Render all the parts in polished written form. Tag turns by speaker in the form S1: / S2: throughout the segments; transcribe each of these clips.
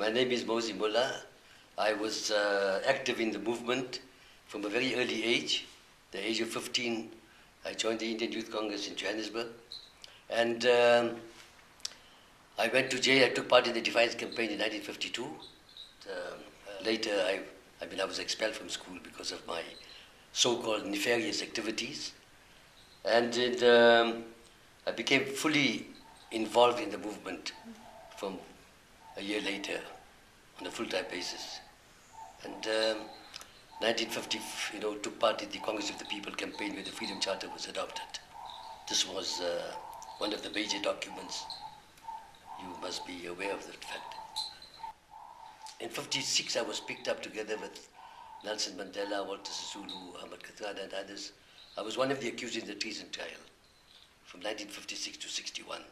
S1: My name is Mozi Mullah. I was active in the movement from a very early age. The age of 15, I joined the Indian Youth Congress in Johannesburg. And I went to jail. I took part in the Defiance campaign in 1952. Later, I was expelled from school because of my so-called nefarious activities. And I became fully involved in the movement from a year later on a full-time basis. And 1950, took part in the Congress of the People campaign where the Freedom Charter was adopted. This was one of the major documents. You must be aware of that fact. In 1956, I was picked up together with Nelson Mandela, Walter Sisulu, Ahmed Kathrada, and others. I was one of the accused in the treason trial from 1956 to 61.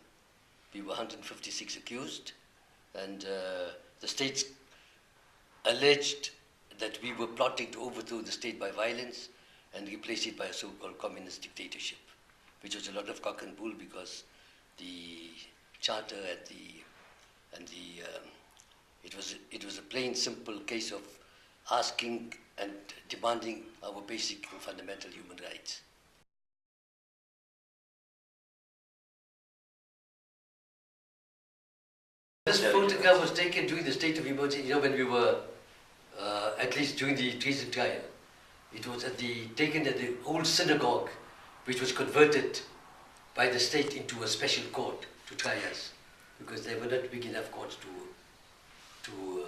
S1: We were 156 accused, and the states alleged that we were plotting to overthrow the state by violence and replace it by a so-called communist dictatorship, which was a lot of cock and bull because the charter it was a plain, simple case of asking and demanding our basic and fundamental human rights. This photograph was taken during the state of emergency, when we were, at least during the treason trial. It was taken at the old synagogue, which was converted by the state into a special court to try us, because there were not big enough courts to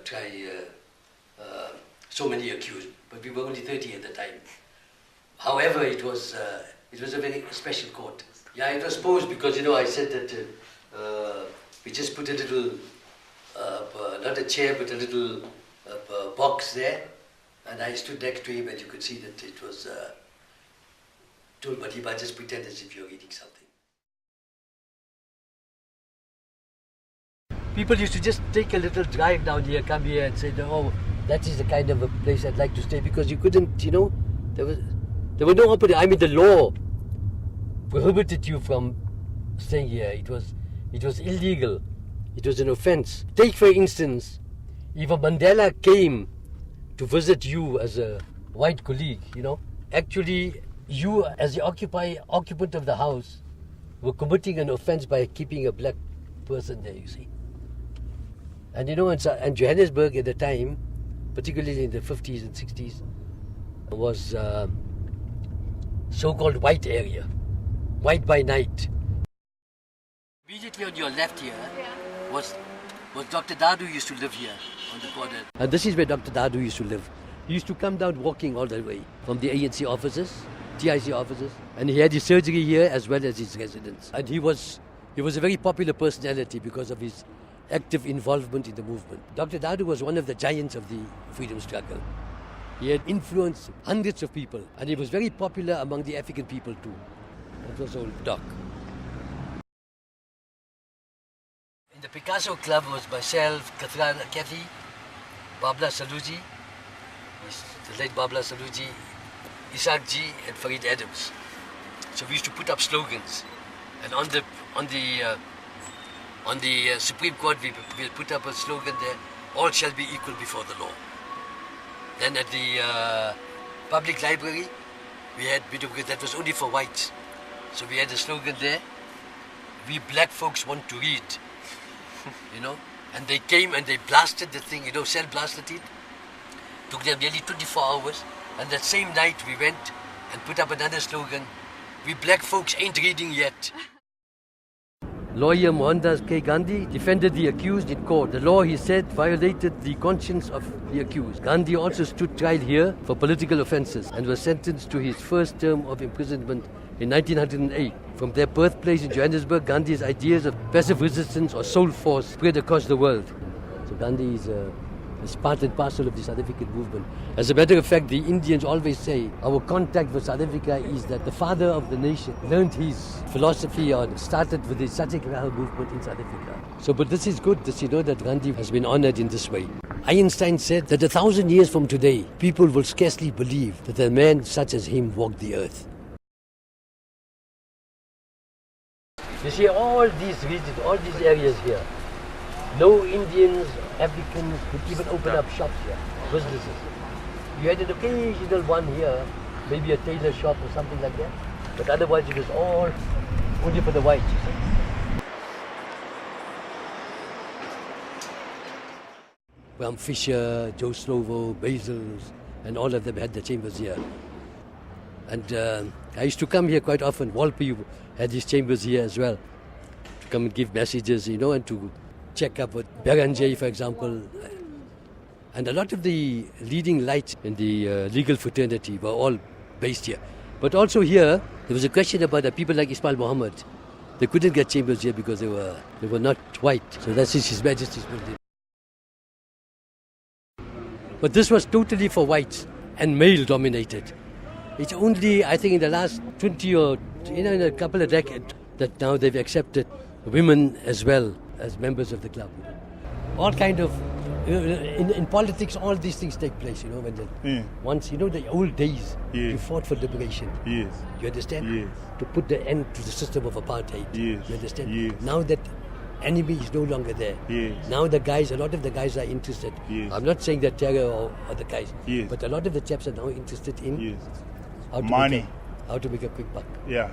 S1: try so many accused. But we were only 30 at the time. However, it was a very special court. Yeah, it was posed because, I said that we just put a little, not a chair, but a little box there. And I stood next to him, and you could see that it was told, but he might just pretend as if you're reading something. People used to just take a little drive down here, come here and say, oh, that is the kind of a place I'd like to stay, because you couldn't, there were no opportunity. I mean, the law prohibited you from staying here. It was illegal. It was an offense. Take, for instance, if a Mandela came to visit you as a white colleague, actually you as the occupant of the house were committing an offense by keeping a black person there, you see. And and Johannesburg at the time, particularly in the 50s and 60s, was so-called white area, white by night. Immediately on your left here was Dr. Dadu used to live here on the corner. And this is where Dr. Dadu used to live. He used to come down walking all the way from the ANC offices, TIC offices, and he had his surgery here as well as his residence. And he was a very popular personality because of his active involvement in the movement. Dr. Dadu was one of the giants of the freedom struggle. He had influenced hundreds of people, and he was very popular among the African people too. That was old Doc. In the Picasso Club was myself, Kathy, Babla Saluji, the late Babla Saluji, Isaac G, and Farid Adams. So we used to put up slogans, and on the Supreme Court we put up a slogan there: all shall be equal before the law. Then at the public library we had, because that was only for whites, so we had a slogan there: we black folks want to read. And they came and they blasted the thing, cell blasted it. Took them nearly 24 hours. And that same night we went and put up another slogan: we black folks ain't reading yet. Lawyer Mohandas K. Gandhi defended the accused in court. The law, he said, violated the conscience of the accused. Gandhi also stood trial here for political offences and was sentenced to his first term of imprisonment in 1908. From their birthplace in Johannesburg, Gandhi's ideas of passive resistance or soul force spread across the world. So Gandhi is part and parcel of the South African movement. As a matter of fact, the Indians always say our contact with South Africa is that the father of the nation learned his philosophy or started with the Satyagraha movement in South Africa. So, but this is good that Gandhi has been honored in this way. Einstein said that 1,000 years from today, people will scarcely believe that a man such as him walked the earth. You see all these regions, all these areas here, No Indians, Africans could even open up shops here, businesses. You had an occasional one here, maybe a tailor shop or something like that, but otherwise it was all only for the whites. You see. Bram Fisher, Joe Slovo, Basils, and all of them had the chambers here. And I used to come here quite often. Walpy had his chambers here as well, to come and give messages, you know, and to check up with Beranjay, for example. And a lot of the leading lights in the legal fraternity were all based here. But also here, there was a question about the people like Ismail Muhammad. They couldn't get chambers here because they were not white. So that's His Majesty's building. But this was totally for whites and male dominated. It's only, I think, in the last 20 or, in a couple of decades that now they've accepted women as well as members of the club. All kind of, in politics, all these things take place, you know, when once, you know, the old days, you fought for liberation.
S2: Yes.
S1: You understand?
S2: Yes.
S1: To put the end to the system of apartheid.
S2: Yes.
S1: You understand?
S2: Yes.
S1: Now that enemy is no longer there.
S2: Yes.
S1: Now a lot of the guys are interested.
S2: Yes.
S1: I'm not saying that terror or other guys,
S2: Yes.
S1: but a lot of the chaps are now interested in how to
S2: money.
S1: How to make a quick buck.
S2: Yeah.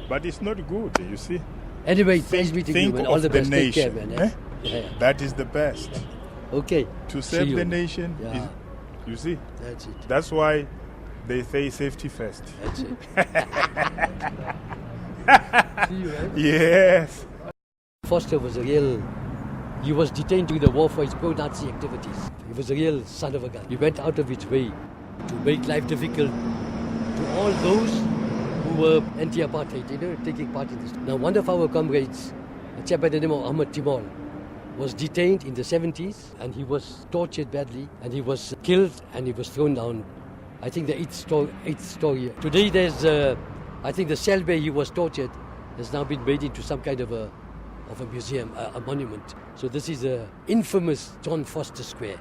S2: But it's not good, you see.
S1: Anyway, thanks meeting you, man. All the best. Take care, man.
S2: Eh?
S1: Yeah.
S2: That is the best.
S1: Okay.
S2: To save
S1: you.
S2: the nation,
S1: Yeah.
S2: you see.
S1: That's it.
S2: That's why they say safety first.
S1: That's it. See you, right?
S2: Yes.
S1: Foster was he was detained during the war for his pro-Nazi activities. He was a real son of a gun. He went out of his way to make life difficult to all those who were anti-apartheid, you know, taking part in this. Now, one of our comrades, a chap by the name of Ahmad Timol, was detained in the 70s and he was tortured badly and he was killed and he was thrown down, I think the eighth story. Today there's, I think the cell where he was tortured has now been made into some kind of a museum, a monument. So this is a infamous John Foster Square.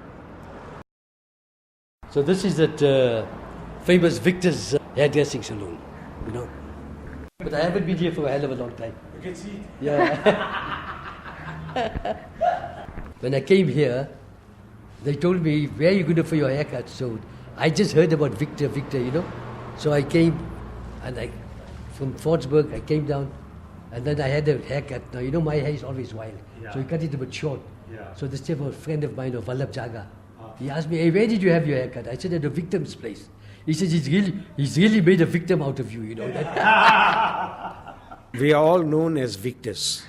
S1: So this is that famous Victor's hairdressing salon, you know. But I haven't been here for a hell of a long time.
S2: You can see it.
S1: Yeah. When I came here, they told me, where are you going for your haircut? So I just heard about Victor, you know. So I came, and from Fordsburg, I came down, and then I had a haircut. Now, you know, my hair is always wild. Yeah. So he cut it a bit short.
S2: Yeah.
S1: So this chap was a friend of mine, of Vallabh Jaga. He asked me, hey, where did you have your haircut? I said, at the victim's place. He said, he's really made a victim out of you, you know.
S3: We are all known as victors.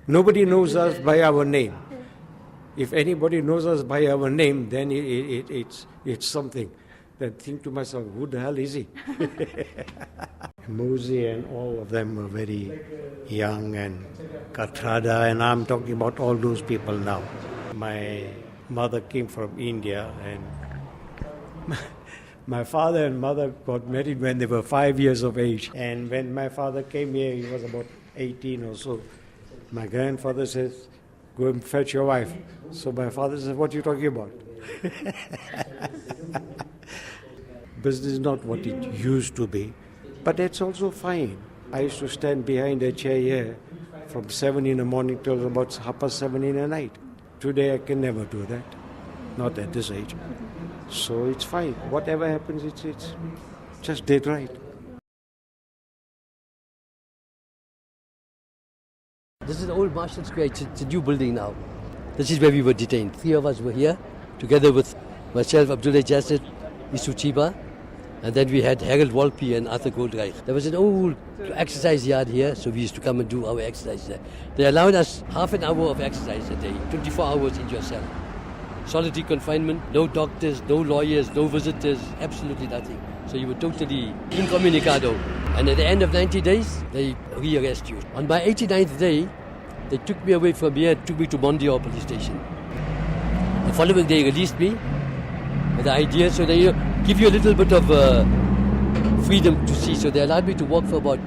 S3: Nobody knows us by our name. If anybody knows us by our name, then it's something. Then think to myself, who the hell is he? Mosey and all of them were very young, and Katrada, and I'm talking about all those people now. My mother came from India, and my father and mother got married when they were 5 years of age. And when my father came here, he was about 18 or so. My grandfather says, go and fetch your wife. So my father says, what are you talking about? Business is not what it used to be, but that's also fine. I used to stand behind a chair here from 7 in the morning till about 7:30 in the night. Today I can never do that, not at this age. So it's fine. Whatever happens, it's just dead right.
S1: This is the old Marshall Square. It's a new building now. This is where we were detained. 3 of us were here, together with myself, Abdullah Jassid, Isu Chiba, and then we had Harold Walpy and Arthur Goldreich. There was an old exercise yard here, so we used to come and do our exercise there. They allowed us half an hour of exercise a day, 24 hours in your cell. Solitary confinement, no doctors, no lawyers, no visitors, absolutely nothing. So you were totally incommunicado. And at the end of 90 days, they rearrest you. On my 89th day, they took me away from here and took me to Mondial police station. The following day, released me with the idea, so they give you a little bit of freedom to see. So they allowed me to walk for about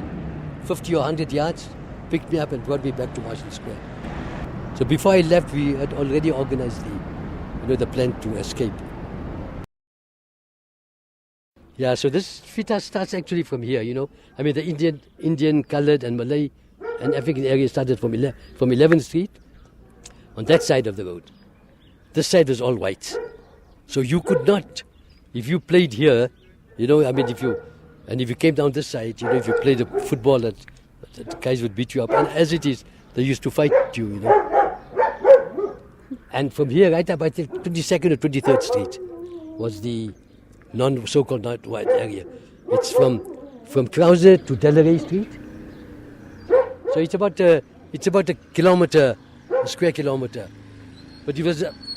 S1: 50 or 100 yards, picked me up and brought me back to Marshall Square. So before I left, we had already organized the plan to escape. Yeah, so this fita starts actually from here, you know. I mean, the Indian, colored and Malay and African area started from 11th Street on that side of the road. This side was all whites. So you could not, if you played here, if you came down this side, if you played football, the guys would beat you up. And as it is, they used to fight you, And from here, right up, I think 22nd or 23rd Street was the so-called non-white area. It's from Krause to Delray Street. So it's about a kilometer, a square kilometer. But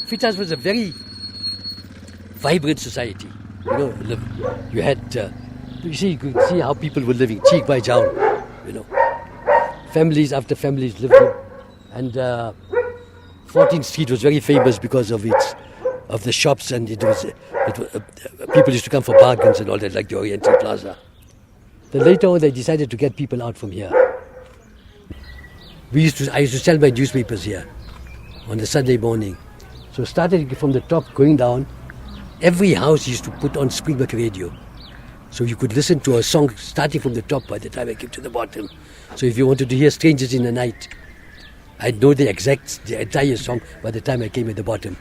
S1: Fitas was a very vibrant society. You had, you could see how people were living, cheek by jowl, Families after families lived here. And 14th Street was very famous because of the shops, and people used to come for bargains and all that, like the Oriental Plaza. Then later on, they decided to get people out from here. I used to sell my newspapers here on a Sunday morning. So started from the top, going down. Every house used to put on Springbok radio. So you could listen to a song starting from the top by the time I came to the bottom. So if you wanted to hear Strangers in the Night, I'd know the entire song by the time I came at the bottom.